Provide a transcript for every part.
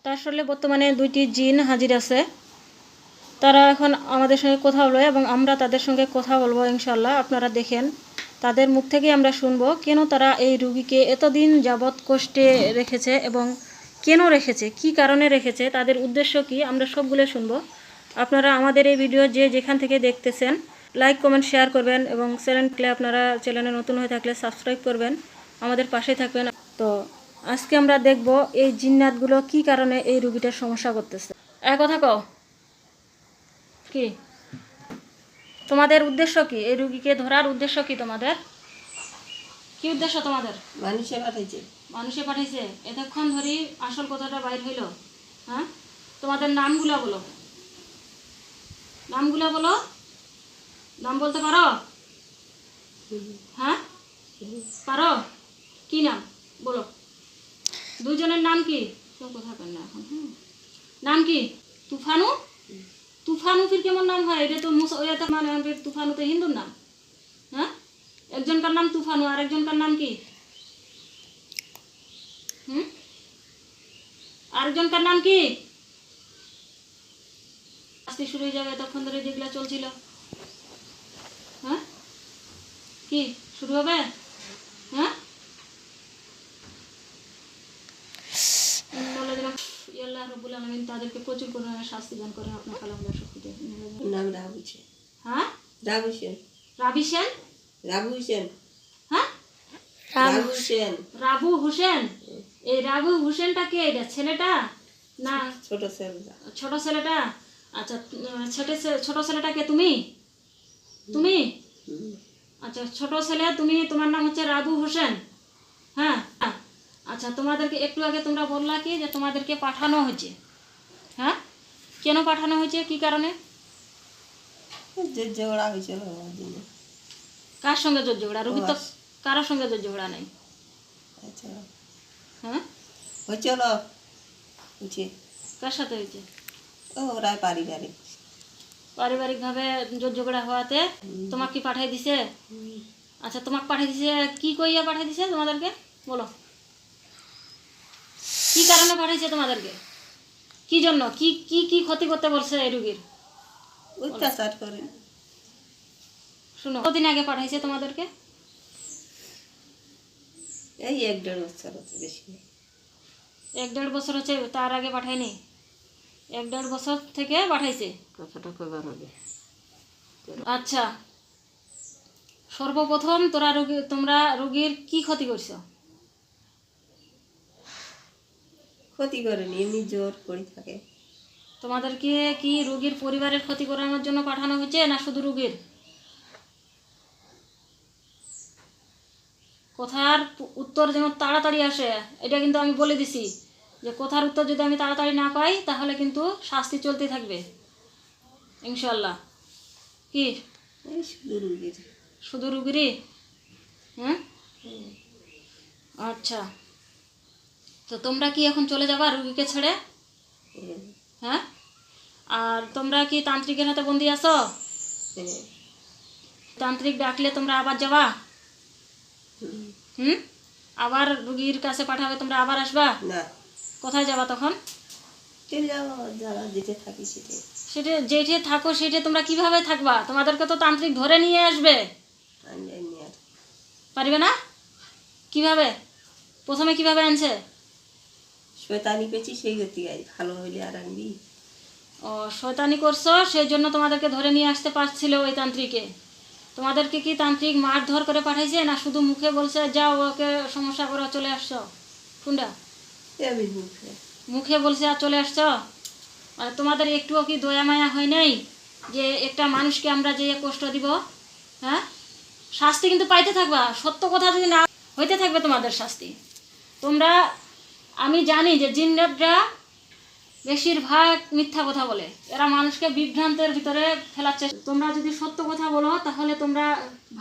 তা আসলে বর্তমানে দুইটি জিন হাজির আছে, তারা এখন আমাদের সঙ্গে কথা বলবে এবং আমরা তাদের সঙ্গে কথা বলবো ইনশাল্লাহ। আপনারা দেখেন, তাদের মুখ থেকেই আমরা শুনবো কেন তারা এই রুগীকে এতদিন যাবৎ কষ্টে রেখেছে এবং কেন রেখেছে, কি কারণে রেখেছে, তাদের উদ্দেশ্য কি, আমরা সবগুলো শুনবো। আপনারা আমাদের এই ভিডিও যে যেখান থেকে দেখতেছেন লাইক কমেন্ট শেয়ার করবেন এবং আপনারা চ্যানেলে নতুন হয়ে থাকলে সাবস্ক্রাইব করবেন, আমাদের পাশে থাকবেন। তো আজকে আমরা দেখব এই জিন্নাতগুলো কি কারণে এই রুগীটার সমস্যা করতেছে। এক কথা কও, কি তোমাদের উদ্দেশ্য, কি এই রুগীকে ধরার উদ্দেশ্য কি, তোমাদের কি উদ্দেশ্য? তোমাদের মানুষে পাঠাইছে এতক্ষণ ধরে আসল কথাটা বাইর হইল। হ্যাঁ, তোমাদের নামগুলা বলো, নামগুলা বলো, নাম বলতে পারো? হ্যাঁ পারো, কি নাম বলো? দুইজনের নাম কি? কেউ কথা কেন না এখন? নাম কি? তুফানু? তুফানু ফির কেমন নাম হয়? এটা তো মানে তুফানু তো হিন্দুর নাম। হ্যাঁ, একজনকার নাম তুফানু আর একজনকার নাম কি? আরেকজনকার নাম কি? আজকে শুরু হয়ে যাবে, এতক্ষণ ধরে যেগুলা চলছিল। হ্যাঁ, কি শুরু হবে? হ্যাঁ, আল্লাহ রাব্বুল আলামিন তাদেরকে প্রচুর পরিমাণে শাস্তি দান করেন, আপনার কালামুল্লাহ শক্তিতে। নাম রাবু সেন। হ্যাঁ, রাবু সেন। রাবি সেন? রাবু সেন। হ্যাঁ, রাবু সেন। রাবু হোসেন। এই রাবু হোসেনটা কে? এটা ছেলেটা না ছোট ছেলেটা? ছোট ছেলেটা। আচ্ছা, ছোট ছেলেটা কে? তুমি? তুমি? আচ্ছা, ছোট ছেলে তুমি, তোমার নাম হচ্ছে রাবু হোসেন। হ্যাঁ, আচ্ছা, তোমাদেরকে একটু আগে তোমরা বললা কি যে তোমাদেরকে পাঠানো হয়েছে? হ্যাঁ, কেন পাঠানো হয়েছে, কি কারণে? ঝগড়া হয়েছিল। কার সঙ্গে জোর ঝগড়া? রুগী তো কারোর সঙ্গে জোর ঝগড়া নেই। হ্যাঁ, হয়েছিল। কার সাথে হয়েছে? ওরা পারিবারিক ভাবে জোর ঝগড়া হওয়াতে তোমাকে কি পাঠাই দিছে? আচ্ছা, তোমাকে পাঠাই দিছে কি কইয়া পাঠাই দিছে তোমাদেরকে? বলো, কি কারণে পাঠাইছে তোমাদেরকে? কি জন্য, কি কি কি ক্ষতি করতে বলছে এই রুগীর? অত্যাচার করে। শুনো, কতদিন আগে পাঠাইছে তোমাদেরকে? এই 1-1.5 বছর হচ্ছে, বেশি 1-1.5 বছর হচ্ছে, তার আগে পাঠায়নি? 1-1.5 বছর থেকে পাঠাইছে। কথাটা কবার আগে? আচ্ছা, সর্বপ্রথম তোমরা রোগীর কি ক্ষতি করছো? ক্ষতি করেনি, এমনি জোর করে থাকে। তোমাদেরকে কি রোগীর পরিবারের ক্ষতি করানোর জন্য পাঠানো হয়েছে না শুধু রোগীর? কথার উত্তর যেন তাড়াতাড়ি আসে, এটা কিন্তু আমি বলে দিছি যে কথার উত্তর যদি আমি তাড়াতাড়ি না পাই তাহলে কিন্তু শাস্তি চলতে থাকবে ইনশাল্লাহ। কি শুধু রুগীর? শুধু রুগীরই? হ্যাঁ, আচ্ছা, তো তোমরা কি এখন চলে যাবা রুগীকে ছেড়ে? হ্যাঁ, আর তোমরা কি তান্ত্রিকের হাতে বন্দি আছো? তান্ত্রিক ডাকলে তোমরা আবার যাবা? আবার রুগীর কাছে পাঠাবে, তোমরা আবার আসবা না? কোথায় যাবা তখন? সেটা যেটে থাকো সেটে তোমরা কিভাবে থাকবা? তোমাদেরকে তো তান্ত্রিক ধরে নিয়ে আসবে, পারবে না? কিভাবে? প্রথমে কিভাবে আনছে? শয়তানি পেয়েছি, সেই গতি ভালো হইলে আর আনবি। ও, শয়তানি করছো, সেই জন্য তোমাদেরকে ধরে নিয়ে আসতে পারছিল ওই তান্ত্রিকে। তোমাদেরকে কি তান্ত্রিক মারধর করে পাঠাইছে না শুধু মুখে বলছে যাও ওকে সমস্যা করে চলে আসছো? কোনটা? মুখে বলছে আর চলে আসছো? আর তোমাদের একটুও কি দয়া মায়া হয় নাই যে একটা মানুষকে আমরা যে কষ্ট দিব? হ্যাঁ, শাস্তি কিন্তু পাইতে থাকবা, সত্য কথা যদি না হইতে থাকবে তোমাদের শাস্তি। তোমরা, আমি জানি যে জিন্নাতরা বেশিরভাগ মিথ্যা কথা বলে, এরা মানুষকে বিভ্রান্তের ভিতরে ফেলার চেষ্টা। তোমরা যদি সত্য কথা বলো তাহলে তোমরা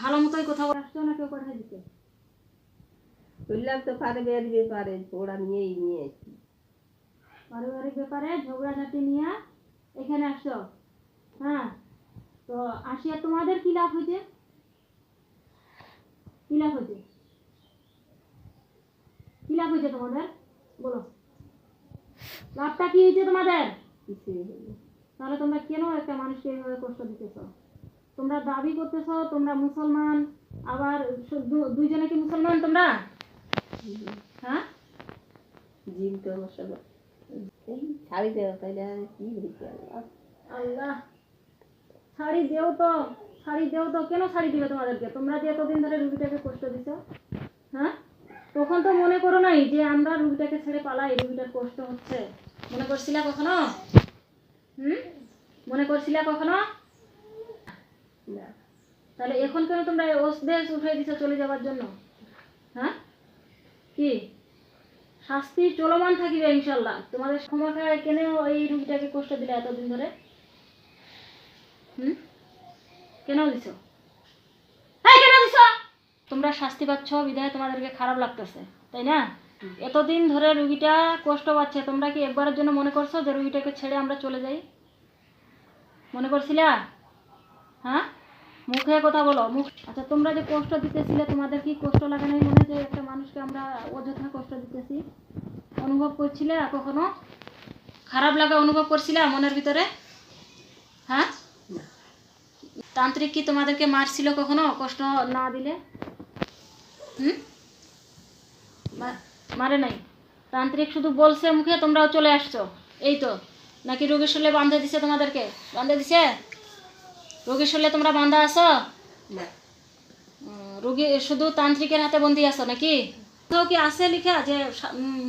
ভালো মতোই কথা বলছো না, কেউ পাঠিয়ে দিতে বললাম তো পারিবারিক ব্যাপারে ওরা নিয়েই নিয়েছি, পারিবারিক ব্যাপারে ঝগড়াঝাটি নিয়ে এখানে আসছো। হ্যাঁ, তো আসিয়া তোমাদের কি লাভ হয়েছে? কি লাভ হয়েছে? কি লাভ হয়েছে তোমাদের বলো? লাভটা কি হয়েছে তোমাদের? কিছুই হয়নি। তাহলে তোমরা কেন একটা মানুষকে এইভাবে কষ্ট দিতেছ? তোমরা দাবি করতেছ তোমরা মুসলমান, আবার দুইজনে কি মুসলমান তোমরা? হ্যাঁ, জিন তো আমার সব এই ছাড়ি দেওয়া তাইলে আর কি হয়েছে আল্লাহ। আল্লাহ, ছাড়ি দেও তো, ছাড়ি দেও তো। কেন ছাড়ি দিবে তোমাদেরকে? তোমরা যে এতদিন ধরে রুগীটাকে কষ্ট দিচ্ছ, হ্যাঁ, তখন তো মনে করো নাই যে আমরা রুগীটাকে ছেড়ে পালাই, রুগীটার কষ্ট হচ্ছে? মনে করছিলা কখনো? মনে করছিলা কখনো? না, তাহলে এখন কেন তোমরা ওসদেশ উঠাই দিছো চলে যাওয়ার জন্য? হ্যাঁ, কি শাস্তি চলমান থাকিবে ইনশাল্লাহ। তোমাদের ক্ষমতায় কেন এই রুগীটাকে কষ্ট দিলে এতদিন ধরে? কেন দিছো? এই কেন দিছো? তোমরা শাস্তি পাচ্ছ বিধায় তোমাদেরকে খারাপ লাগতেছে, তাই না? এতদিন ধরে রুগীটা কষ্ট পাচ্ছে, তোমরা কি একবারের জন্য মনে করছো যে রুগীটাকে ছেড়ে আমরা চলে যাই? মনে করছিলা? হ্যাঁ, মুখে কথা বলো। মুখ। আচ্ছা, তোমরা যে কষ্ট দিতেছিলে, তোমাদের কি কষ্ট লাগে নাই মনে, যে একটা মানুষকে আমরা অযথা কষ্ট দিতেছি? অনুভব করছিলে কখনো? খারাপ লাগা অনুভব করছিলে মনের ভিতরে? হ্যাঁ, তান্ত্রিক কি তোমাদেরকে মারছিল কখনো কষ্ট না দিলে? মারে নাই। তান্ত্রিক শুধু বলছে মুখে, তোমরাও চলে আসছো, এই তো? নাকি রোগীর শরীরে বাঁধে দিছে? তোমাদেরকে বাঁধে দিছে? রোগীর শরীরে তোমরা বাঁধা আছো? না, রোগী শুধু তান্ত্রিকের হাতে বন্দি আছো নাকি? কোথাও কি আছে লেখা যে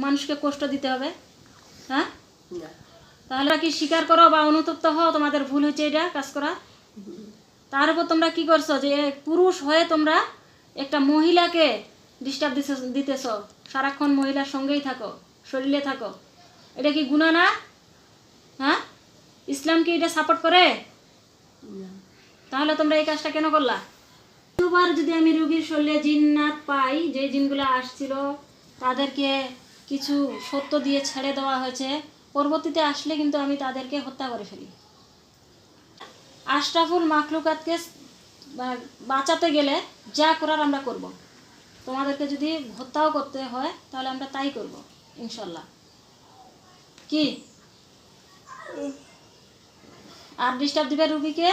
মানুষকে কষ্ট দিতে হবে? হ্যাঁ, না, তাহলে কি স্বীকার করো বা অনুতপ্ত হও তোমাদের ভুল হয়েছে এটা কাজ করা? তার উপর তোমরা কি করছো যে পুরুষ হয়ে তোমরা একটা মহিলাকে ডিস্টার্ব দিতেছ, সারাক্ষণ মহিলার সঙ্গেই থাকো, শরীরে থাকো। এটা কি গুনাহ না? হ্যাঁ, ইসলাম কি এটা সাপোর্ট করে? না। তাহলে তোমরা এই কাজটা কেন করলা? দুবার যদি আমি রুগীর শরীরে জিন্নাত পাই, যে জিনগুলো আসছিল তাদেরকে কিছু সত্য দিয়ে ছেড়ে দেওয়া হয়েছে, পরবর্তীতে আসলে কিন্তু আমি তাদেরকে হত্যা করে ফেলি। আশরাফুল মাখলুকাতকে বাঁচাতে গেলে যা করার আমরা করব। তোমাদেরকে যদি হত্যাও করতে হয় তাহলে আমরা তাই করব ইনশাল্লাহ। কি আর ডিস্টার্ব দিবে রুগীকে?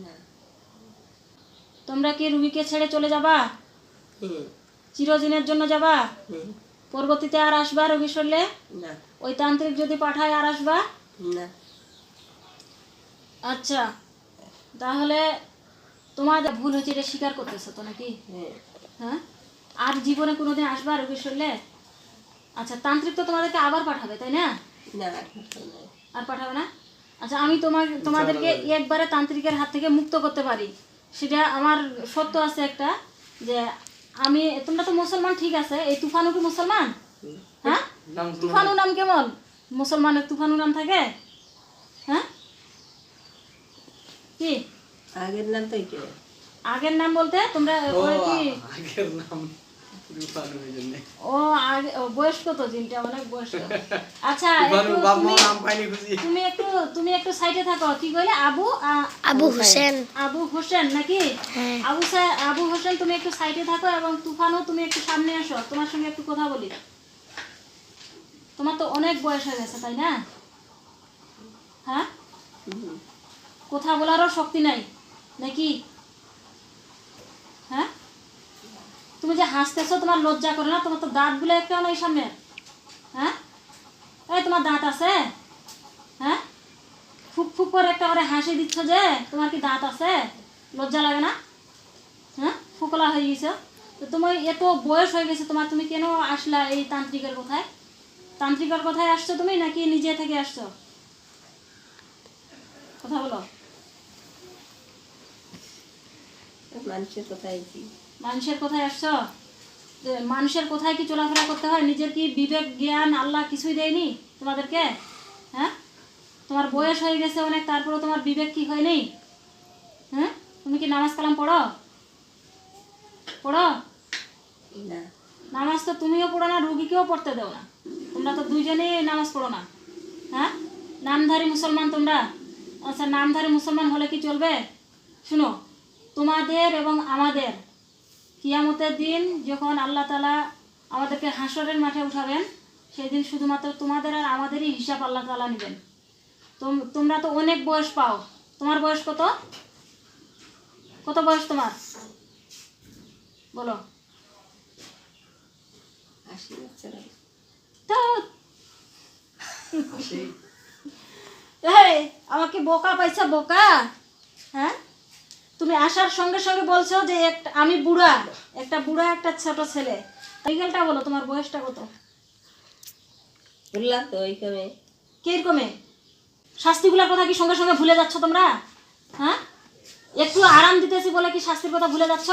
না। তোমরা কি রুগীকে ছেড়ে চলে যাবা? চিরদিনের জন্য যাবা? পরবর্তীতে আর আসবা রুগীর শরীরে? না। ওই তান্ত্রিক যদি পাঠায় আর আসবা? না। আচ্ছা, তাহলে তোমাদের ভুল হয়েছে এটা স্বীকার করতেছো তো নাকি? হ্যাঁ, আর জীবনে কোনোদিন আসবা রোগীর শরীরে? আচ্ছা, তান্ত্রিক তো তোমাদেরকে আবার পাঠাবে, তাই না? আর পাঠাবে না? আচ্ছা, আমি তোমাদেরকে একবারে তান্ত্রিকের হাত থেকে মুক্ত করতে পারি, সেটা আমার সত্য আছে একটা, যে আমি, তোমরা তো মুসলমান ঠিক আছে, এই তুফানু কি মুসলমান? হ্যাঁ, তুফানু নাম কেমন? মুসলমানের তুফানু নাম থাকে? হ্যাঁ, কি আগের নাম তো আগের নাম বলতে তোমরা কি আগের নাম ও আগে বয়স কত? জিনটা অনেক বয়স। আচ্ছা, তুমি একটু সাইডে থাকো। কি কইলে? আবু হোসেন। আবু হোসেন নাকি? আবু হোসেন, তুমি একটু সাইডে থাকো, এবং তুফানও তুমি একটু সামনে আসো, তোমার সঙ্গে একটু কথা বলি। তোমার তো অনেক বয়স হয়ে গেছে, তাই না? হ্যাঁ, কথা বলারও শক্তি নাই নাকি? হ্যাঁ, তুমি যে হাসতেছো, তোমার লজ্জা করে না? তোমার তো দাঁতগুলো একটাও নাই সামনে। হ্যাঁ, এই তোমার দাঁত আছে? হ্যাঁ, ফুক ফুক করে একটা করে হাসি দিচ্ছ, যে তোমার কি দাঁত আছে? লজ্জা লাগে না? হ্যাঁ, ফুকলা হয়ে গেছো তো। তোমার এত বয়স হয়ে গেছে তোমার, তুমি কেন আসলা এই তান্ত্রিকের কথায়? তান্ত্রিকের কথায় আসছো তুমি, নাকি নিজে থেকে আসছো? কথা বলো। মানুষের কথাই। মানুষের কথায় আসছো? মানুষের কোথায় কি চলাফেরা করতে হয়? নিজের কি বিবেক জ্ঞান আল্লাহ কিছুই দেয়নি তোমাদেরকে? হ্যাঁ, তোমার বয়স হয়ে গেছে অনেক, তারপরেও তোমার বিবেক কি হয়নি? হ্যাঁ, তুমি কি নামাজ কালাম পড়ো? না। নামাজ তো তুমিও পড়ো না, রুগীকেও পড়তে দাও না। তোমরা তো দুইজনেই নামাজ পড়ো না। হ্যাঁ, নামধারী মুসলমান তোমরা। আচ্ছা, নামধারী মুসলমান হলে কি চলবে? শুনো, তোমাদের এবং আমাদের কিয়ামতের দিন যখন আল্লাহ তাআলা আমাদেরকে হাসরের মাঠে উঠাবেন, সেই দিন শুধুমাত্র তোমাদের আর আমাদেরই হিসাব আল্লাহ তাআলা নেবেন। তোমরা তো অনেক বয়স পাও। তোমার বয়স কত? কত বয়স তোমার বলো? 80 বছর হবে। তো এই আমাকে বোকা পাইছা বোকা? হ্যাঁ, তুমি আসার সঙ্গে সঙ্গে বলছো যে আমি বুড়া, একটা বুড়া একটা ছোট ছেলে। রিগেলটা বলো, তোমার বয়সটা কত? বললাম তো ওইখানে কিরকমে শাস্তিগুলোর কথা কি সঙ্গে সঙ্গে ভুলে যাচ্ছ তোমরা? হ্যাঁ, একটু আরাম দিতেছি বলে কি শাস্তির কথা ভুলে যাচ্ছ?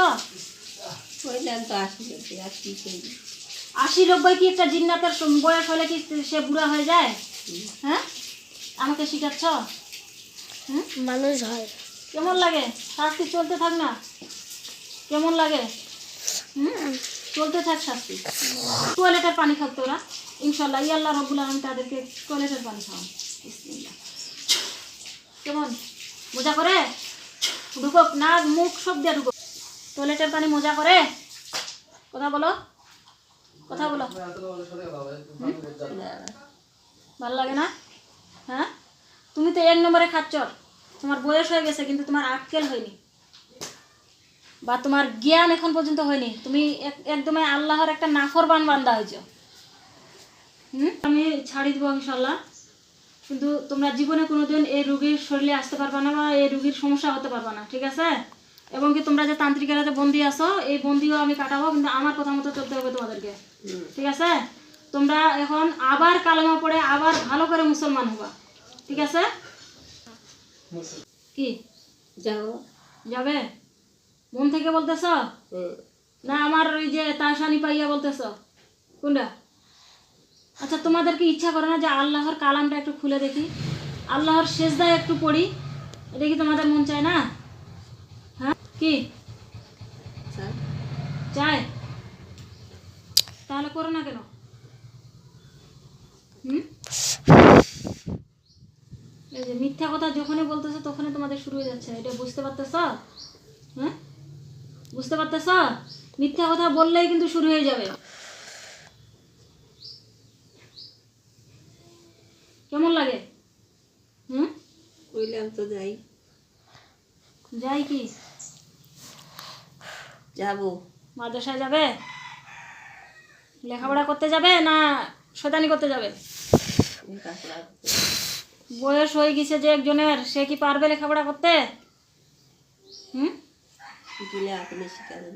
বললাম তো 80 বছর আর কি করবি? 80-90 কি একটা জিন্নাতের বয়স হলে কি সে বুড়া হয়ে যায়? হ্যাঁ, আমাকে শিখাচ্ছ? মানুষ হয়। কেমন লাগে? শাস্তি চলতে থাক না, কেমন লাগে? চলতে থাক শাস্তি। টয়লেটের পানি খাতো ওরা ইনশাল্লাহ, আল্লাহ রাব্বুল আলামিন তাদেরকে টয়লেটের পানি খাওয়ান। বিসমিল্লাহ। কেমন মজা করে? ঢুকো না, মুখ সব দিয়ে ঢুকো। টয়লেটের পানি মজা করে? কথা বলো, কথা বলো। ভালো লাগে না? হ্যাঁ, তুমি তো 1 নম্বরে খাচ্চর। তোমার বয়স হয়ে গেছে কিন্তু তোমার আক্কেল হয়নি, বা তোমার জ্ঞান এখন পর্যন্ত হয়নি। তুমি একদমই আল্লাহর একটা নাফরমান বান্দা হয়েছো। আমি ছাড়ি দেবো ইনশাল্লাহ, কিন্তু তোমরা জীবনে কোনোদিন এই রোগীর শরীরে আসতে পারবা না বা এই রোগীর সমস্যা হতে পারবা না, ঠিক আছে? এবং কি তোমরা যে তান্ত্রিকেরা যে বন্দি আছো, এই বন্দিও আমি কাটাবো, কিন্তু আমার কথা মতো চলতে হবে তোমাদেরকে, ঠিক আছে? তোমরা এখন আবার কালেমা পড়ে আবার ভালো করে মুসলমান হবা, ঠিক আছে? কি যাও যাবে? মন থেকে বলতেছ না আমার ওই যে তাসানি পাইয়া বলতেছ? কোনটা? আচ্ছা, তোমাদের কি ইচ্ছা করে না যে আল্লাহর কালামটা একটু খুলে দেখি, আল্লাহর সেজদায় একটু পড়ি? এটা কি তোমাদের মন চায় না? হ্যাঁ, কি চায়? তাহলে করো না কেন? এই যে মিথ্যা কথা যখনই বলতেছো তখনই তোমাদের শুরু হয়ে যাচ্ছে, এটা বুঝতে পারতেছ? হ্যাঁ, বুঝতে পারতেছ? মিথ্যা কথা বললেই কিন্তু শুরু হয়ে যাবে। কেমন লাগে? বললাম তো যাই যাই কি? যাবো। মাদ্রাসায় যাবে? লেখাপড়া করতে যাবে না শয়তানি করতে যাবে? বয়স হয়ে গেছে যে একজনের, সে কি পারবে লেখাপড়া করতে? দিলে আপনি শিখাবেন।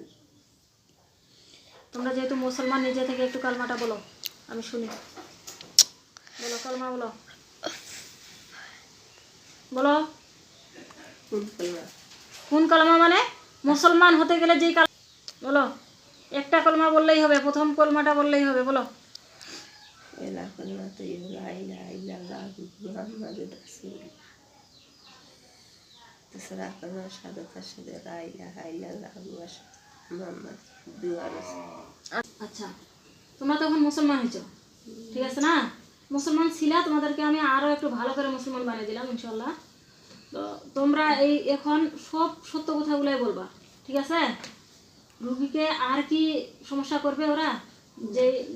তোমরা যেহেতু মুসলমান, নিজে থেকে একটু কালমাটা বলো, আমি শুনি। বলো, কালমা বলো, বলো। কোন কালমা মানে? মুসলমান হতে গেলে যেই কালমা বলো, একটা কলমা বললেই হবে, প্রথম কলমাটা বললেই হবে, বলো। আচ্ছা, তোমরা তখন মুসলমান হয়েছো, ঠিক আছে না? মুসলমান ছিলা, তোমাদেরকে আমি আরো একটু ভালো করে মুসলমান বানিয়ে দিলাম ইনশাল্লাহ। তো তোমরা এই এখন সব সত্য কথাগুলোই বলবা, ঠিক আছে? রুগীকে আর কি সমস্যা করবে ওরা?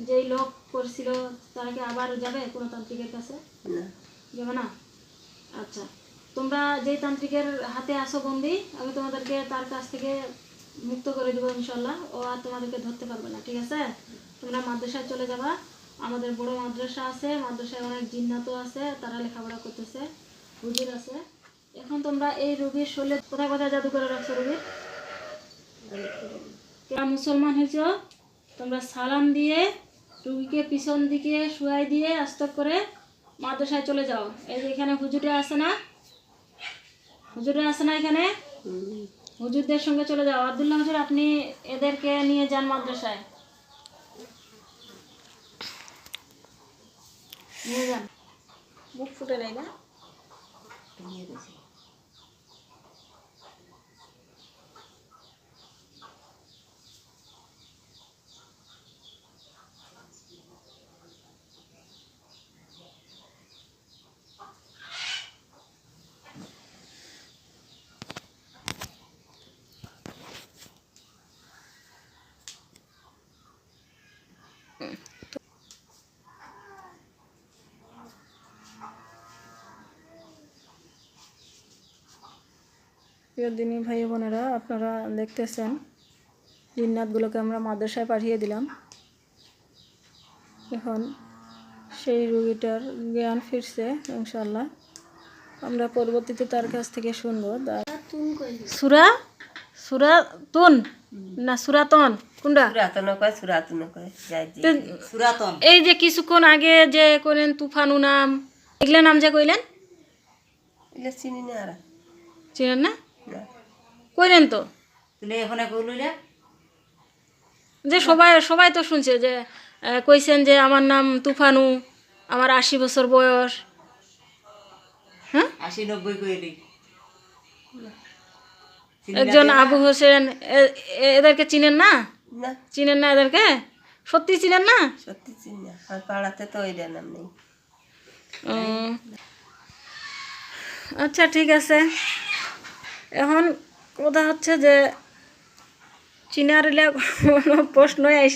যেই লোক করছিল তারা কি আবার যাবে কোনো তান্ত্রিকের কাছে? যাবে না? আচ্ছা, তোমরা যেই তান্ত্রিকের হাতে আসো বন্দি, আমি তোমাদেরকে তার কাছ থেকে মুক্ত করে দেবো ইনশাল্লাহ। ও আর তোমাদেরকে ধরতে পারবে না, ঠিক আছে? তোমরা মাদ্রাসায় চলে যাবা। আমাদের বড় মাদ্রাসা আছে, মাদ্রাসায় অনেক জিন্নাতও আছে, তারা লেখাপড়া করতেছে, হুজুর আছে। এখন তোমরা এই রোগীর শরীরে কোথায় কোথায় জাদু করে রাখছো রোগীর? তোমরা মুসলমান হয়েছ, তোমরা সালাম দিয়ে রুগীকে পিছন দিকে শুয়াই দিয়ে আস্তে করে মাদ্রাসায় চলে যাও। এই যে এখানে হুজুরে আছে না, হুজুরে আছে না এখানে, হুজুরদের সঙ্গে চলে যাও। আব্দুল্লাহ হুজুর, আপনি এদেরকে নিয়ে যান মাদ্রাসায়, নিয়ে যান। মুখ ফুটে নেই না? প্রিয় দিনী ভাই বোনেরা, আপনারা দেখতেছেন জিন্নাতগুলোকে আমরা মাদ্রাসায় পাঠিয়ে দিলাম। এখন সেই রুগীটার জ্ঞান ফিরছে ইনশাল্লাহ। আমরা পরবর্তীতে তার কাছ থেকে শুনবো। সুরা সুরা তুন না সুরাতন কোনটা? সুরাতন কয় যাই জি। তো এই যে কিছুক্ষণ আগে যে কইলেন তুফানু নাম, এগুলা নাম যে কইলেন এগুলো চিনি না আর চিনেন না? না। কইলেন তো তুমি এখানে কইলে যে সবাই সবাই তো শুনছে যে কইছেন যে আমার নাম তুফানু, আমার 80 বছর বয়স। হ্যাঁ, 80-90 কইলি একজন আবু হোসেন, এদেরকে চিনেন না? না চিনেন না এদেরকে? সত্যি চিনেন না? সত্যি চিনি না, আর পাড়াতে তো ওইটার নাম নেই। আচ্ছা ঠিক আছে। এখন কথা হচ্ছে যে চিনার কোনো প্রশ্নই আইসে